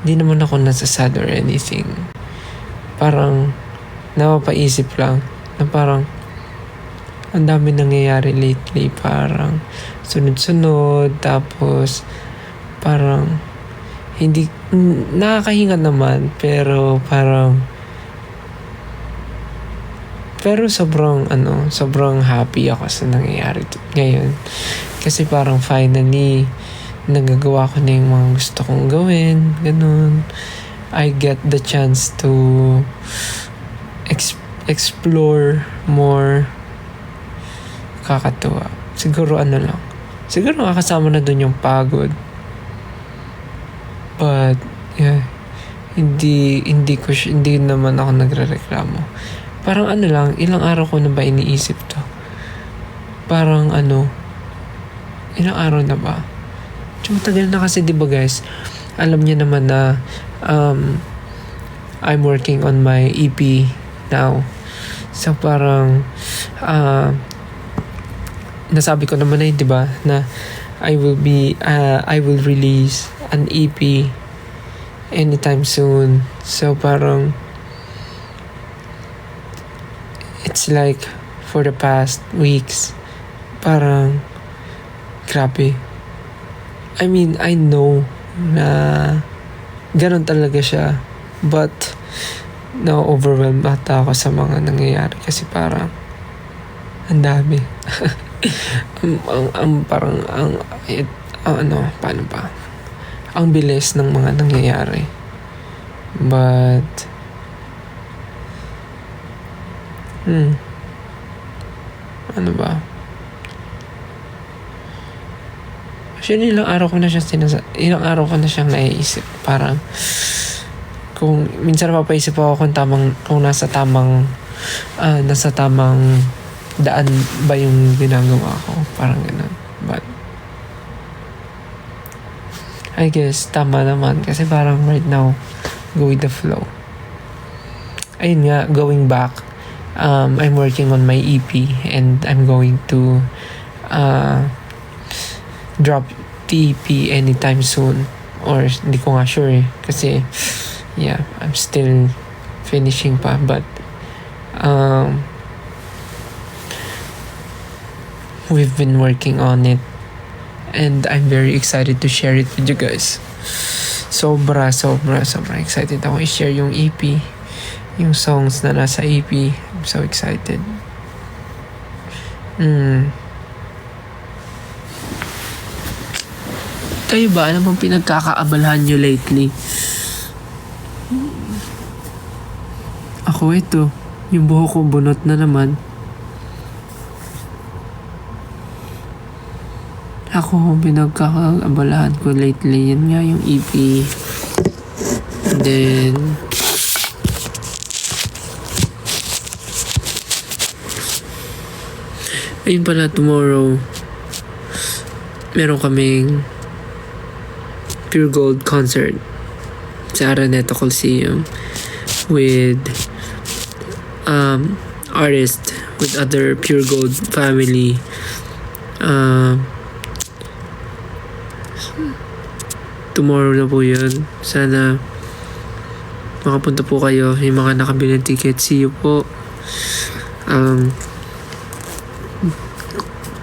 Hindi naman ako nasasad or anything. Parang napapaisip lang na parang ang dami nangyayari lately. Parang sunod-sunod. Tapos parang hindi, nakakahinga naman. Pero sobrang happy ako sa nangyayari ngayon. Kasi parang finally, nagagawa ko na yung mga gusto kong gawin. Ganun. I get the chance to explore more. Kakatuwa. Siguro Siguro makasama na dun yung pagod. But, yeah. Hindi naman ako nagrereklamo. Parang ilang araw ko na ba iniisip to? Parang ilang araw na ba? Matagal na kasi, diba guys? Alam niyo naman na I'm working on my EP now. So parang nasabi ko naman na diba na I will release an EP anytime soon. So parang it's like for the past weeks parang grabe. I mean, I know na ganun talaga siya, but na-overwhelmed ata ako sa mga nangyayari kasi parang ang dami. Paano ba? Ang bilis ng mga nangyayari. But ano ba? Actually, ilang araw ko na siyang naiisip. Parang kung minsan napapaisip ako kung nasa tamang daan ba yung ginagawa ko. Parang ganun. But I guess tama naman kasi parang right now go with the flow. Ayun nga, going back, I'm working on my EP and I'm going to drop the EP anytime soon, or hindi ko nga sure kasi yeah, I'm still finishing pa, but we've been working on it and I'm very excited to share it with you guys. Sobra excited ako i-share yung EP, yung songs na nasa EP. I'm so excited. Kayo ba? Ano bang pinagkakaabalahan nyo lately? Ako ito. Yung buhok ko bunot na naman. Ako, pinagkakaabalahan ko lately. Yan nga yung EP. And then ayun pala, tomorrow meron kaming Pure Gold concert sa Araneta Coliseum with artists with other Pure Gold family. Tomorrow na po yun. Sana makapunta po kayo, yung mga nakabili ng ticket. See you po.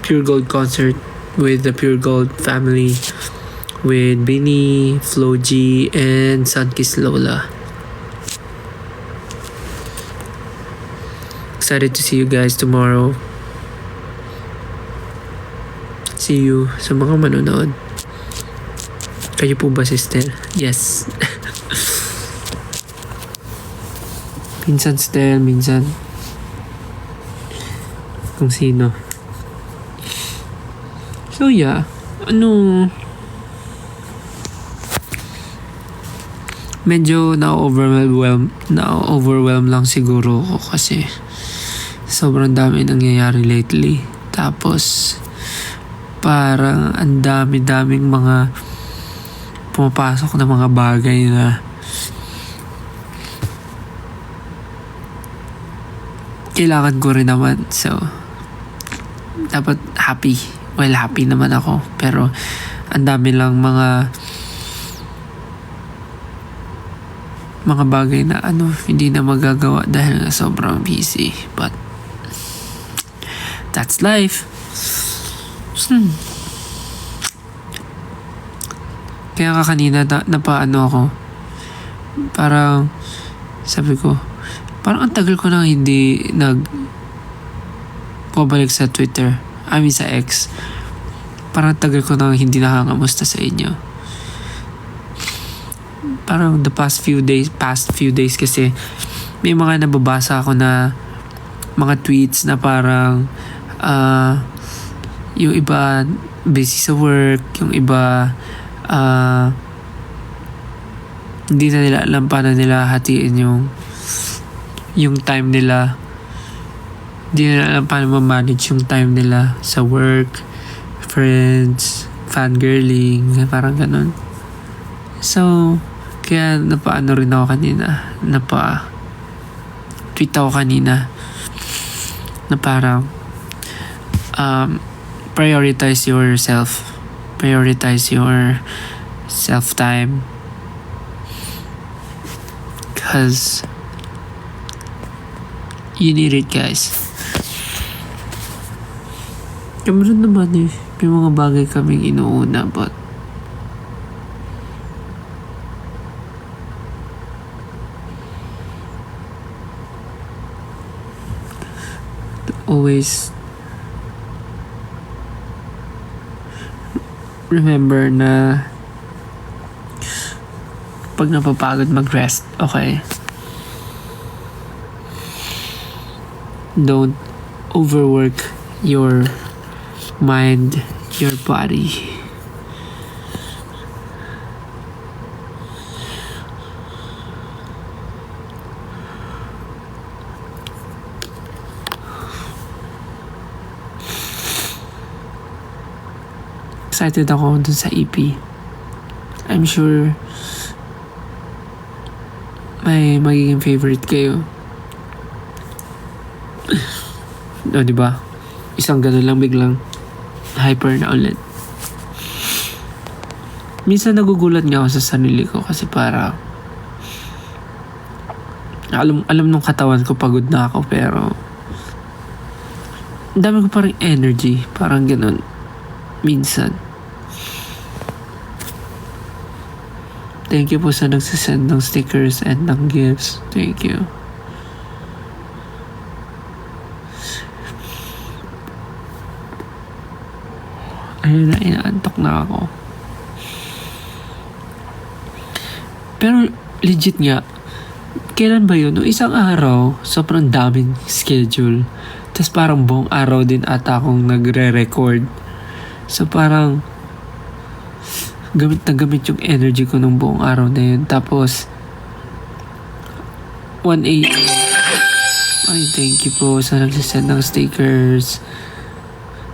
Pure Gold concert with the Pure Gold family, with Bini, Flo G, and Sunkiss Lola. Excited to see you guys tomorrow. See you sa mga manonood. Kayo po ba, sister? Yes. Minsan Stel, minsan kung sino. So yeah, medyo na-overwhelm lang siguro ako kasi sobrang dami nangyayari lately. Tapos parang ang dami-daming mga pumapasok na mga bagay na kailangan ko rin naman. So dapat happy. Well, happy naman ako. Pero ang dami lang mga mga bagay na hindi na magagawa dahil nga sobrang busy. But that's life. Kaya ka kanina napaano ako, parang sabi ko, parang ang tagal ko nang hindi pabalik sa Twitter, sa X. Parang tagal ko nang hindi nakangamusta sa inyo. Parang the past few days kasi may mga nababasa ako na mga tweets na parang yung iba busy sa work, yung iba hindi na nila alam paano nila hatiin yung time nila. Hindi na alam paano ma-manage yung time nila sa work, friends, fangirling, parang ganun. So, kaya napaano rin ako kanina, tweet ako kanina na parang prioritize yourself, prioritize your self-time, because you need it, guys. Meron naman may mga bagay kaming inuuna, but always remember na pag napapagod mag-rest, okay? Don't overwork your mind, your body. Excited ako dun sa EP. I'm sure may magiging favorite kayo. Diba? Isang ganun lang biglang hyper na ulit. Minsan nagugulat nga ako sa sarili ko kasi para alam nung katawan ko pagod na ako, pero ang dami ko parang energy, parang ganun minsan. Thank you po sa nagsisend ng stickers and ng gifts. Thank you. Ayun na, inaantok na ako. Pero legit nga, kailan ba yun? Noong isang araw, sobrang daming schedule. Tapos parang buong araw din ata akong nagre-record. So parang gamit na gamit yung energy ko nung buong araw na yun. Tapos 1 a.m. Ay, thank you po sa nagsisend ng stickers.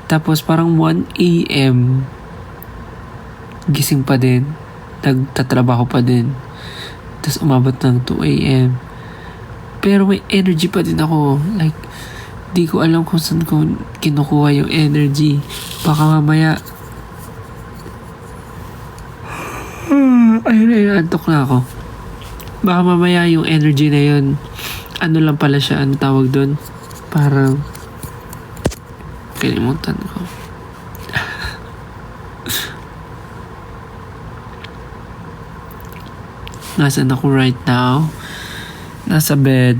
Tapos parang 1 a.m. gising pa din. Nagtatrabaho pa din. Tapos umabot ng 2 a.m. Pero may energy pa din ako. Like, di ko alam kung saan ko kinukuha yung energy. Baka mamaya ayun, antok na ako. Baka mamaya yung energy na yun, ano lang pala siya, ano tawag doon? Parang kalimutan ko. Nasaan ako right now? Nasa bed.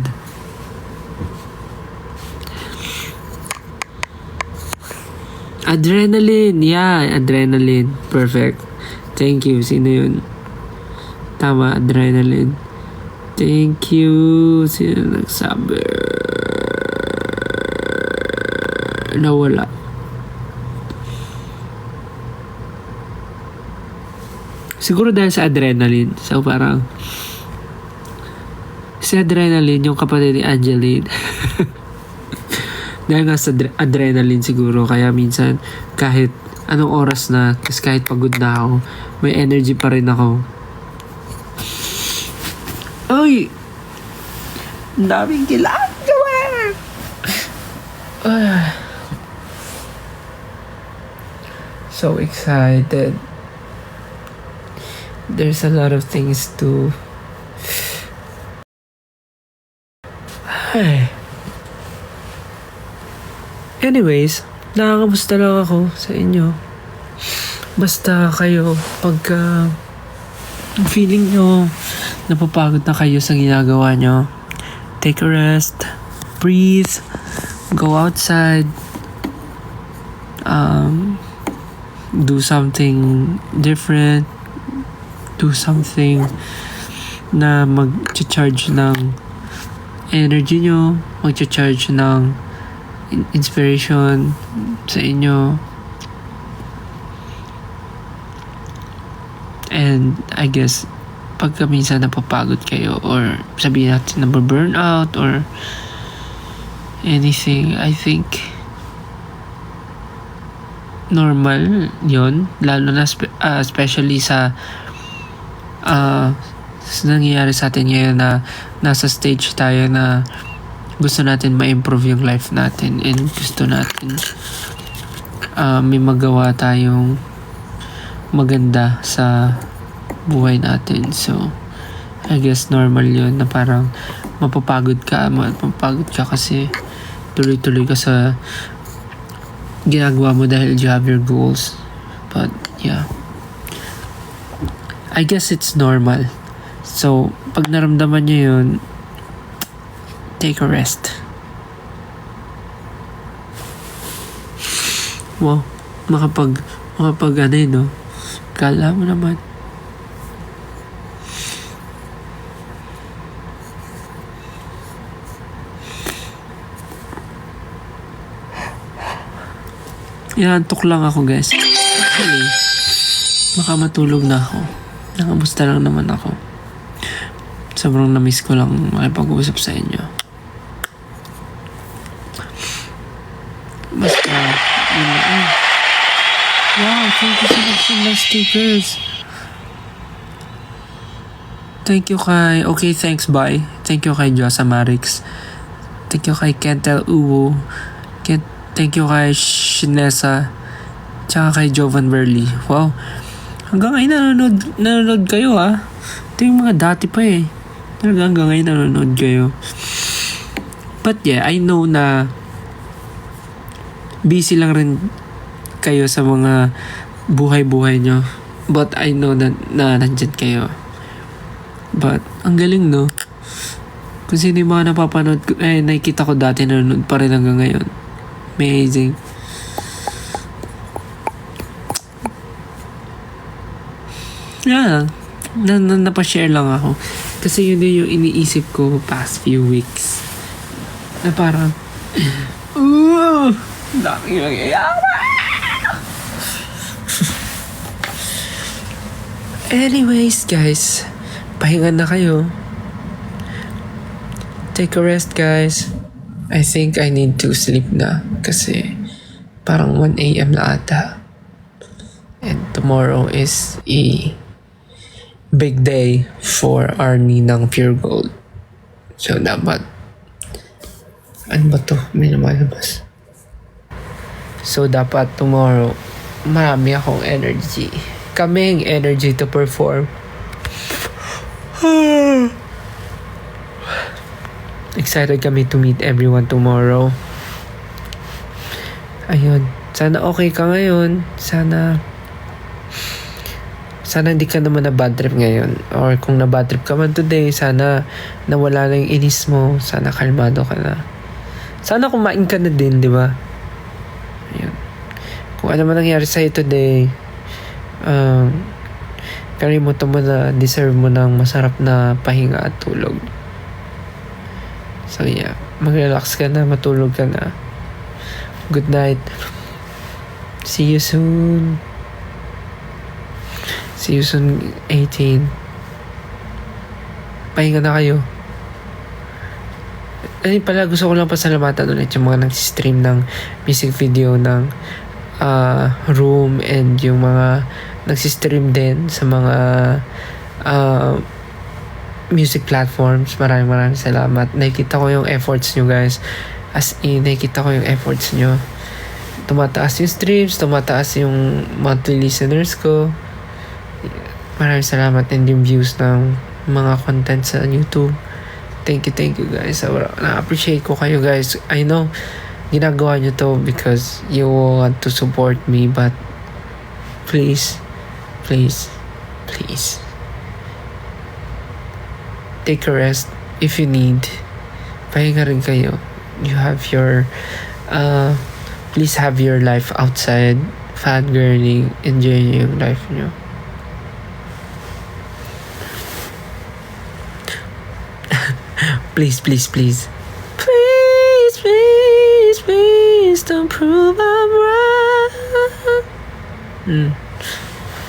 Adrenaline. Yeah, adrenaline. Perfect. Thank you. Sino yun? Tama, adrenaline. Thank you. Sino nagsabi? Nawala. Siguro dahil sa adrenaline. So parang si adrenaline, yung kapatid ni Angeline. Dahil nga sa adrenaline siguro. Kaya minsan kahit anong oras na, kasi kahit pagod na ako, may energy pa rin ako. Uy! Ang daming ginagawa! So excited. There's a lot of things to Ay. Anyways, nakakamusta lang ako sa inyo. Basta kayo, pagka feeling nyo napapagod na kayo sa ginagawa nyo, take a rest, breathe, go outside, do something different, do something na mag-charge ng energy nyo, mag-charge ng inspiration sa inyo. And I guess pagka minsan napapagod kayo or sabihin natin na-burn out or anything, I think normal yon, lalo na especially sa nangyayari sa atin ngayon na nasa stage tayo na gusto natin ma-improve yung life natin and gusto natin may magawa tayong maganda sa buhay natin. So I guess normal yun na parang mapapagod ka kasi tuloy-tuloy ka sa ginagawa mo dahil you have your goals. But yeah, I guess it's normal. So pag naramdaman nyo yun, take a rest. Wow, makapag ano yun, no? Kala mo naman. Inaantok lang ako, guys. Actually, baka matulog na ako. Nakamusta lang naman ako. Sobrang na-miss ko lang makipag-uusap sa inyo. Basta, yun na. Wow, thank you so much for my stickers. Thank you kay... Okay, thanks, bye. Thank you kay Josa Marix. Thank you kay Kentel Uwo. Thank you kay Shinesa. Tsaka kay Jovan Burley. Wow. Hanggang ngayon nanonood kayo, ha? Ito yung mga dati pa eh. Hanggang ngayon nanonood kayo. But yeah, I know na busy lang rin kayo sa mga buhay-buhay nyo. But I know na nandyan kayo. But ang galing, no? Kung sino yung mga napapanood ko, nakikita ko dati nanonood pa rin hanggang ngayon. Amazing. Yeah, napashare lang ako. Kasi yun yung iniisip ko past few weeks. Na parang, daming nangyayari. Anyways, guys, pahinga na kayo. Take a rest, guys. I think I need to sleep na kasi parang 1 a.m. na ata. And tomorrow is a big day for our Ninang Pure Gold. So dapat, ano ba to? May lumalabas. So dapat tomorrow, marami akong energy. Kaming energy to perform. Excited kami to meet everyone tomorrow. Ayun. Sana okay ka ngayon. Sana hindi ka naman na bad trip ngayon. Or kung na bad trip ka man today, sana nawala na yung inis mo. Sana kalmado ka na. Sana kumain ka na din, di ba? Ayun. Kung ano man nangyari sa'yo today, kalimutan mo na deserve mo ng masarap na pahinga at tulog. So yeah, mag-relax ka na, matulog ka na. Good night. See you soon. See you soon, 18. Pahinga na kayo. Ay pala, gusto ko lang pasalamatan ulit yung mga nag-stream ng music video ng Room and yung mga nag-stream din sa mga music platforms. Maraming salamat. Nakikita ko yung efforts nyo, guys. As in, nakikita ko yung efforts nyo. Tumataas yung streams, tumataas yung monthly listeners ko. Maraming salamat, and yung views ng mga content sa YouTube, Thank you guys. Na-appreciate ko kayo guys. I know, ginagawa nyo to because you want to support me, but please, please, please, take a rest if you need. Pahinga rin kayo. You have your, please have your life outside, fangirling, enjoying yung life nyo. Please, please, please. Please, please, please, don't prove I'm wrong.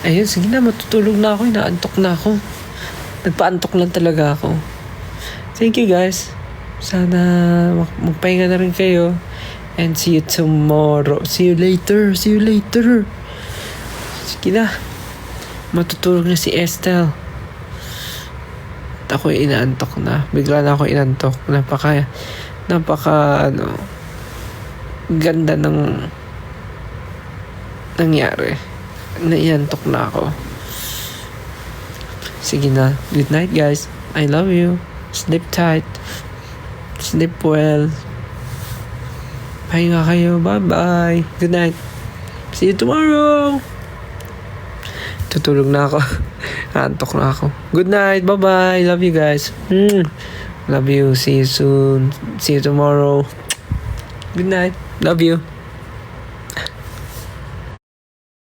Ayun, sige na, matutulog na ako. Inaantok na ako. Nagpaantok lang talaga ako. Thank you guys. Sana magpahinga na rin kayo. And see you tomorrow. See you later. See you later. Sige na. Matutulog na si Estelle. At ako inaantok na. Bigla na ako inantok. Napaka ganda ng nangyari. Naiantok na ako. Sige na. Good night guys. I love you. Sleep tight. Sleep well. Pahinga kayo. Bye-bye. Good night. See you tomorrow. Tutulog na ako. Antok na ako. Good night. Bye-bye. Love you guys. Love you. See you soon. See you tomorrow. Good night. Love you.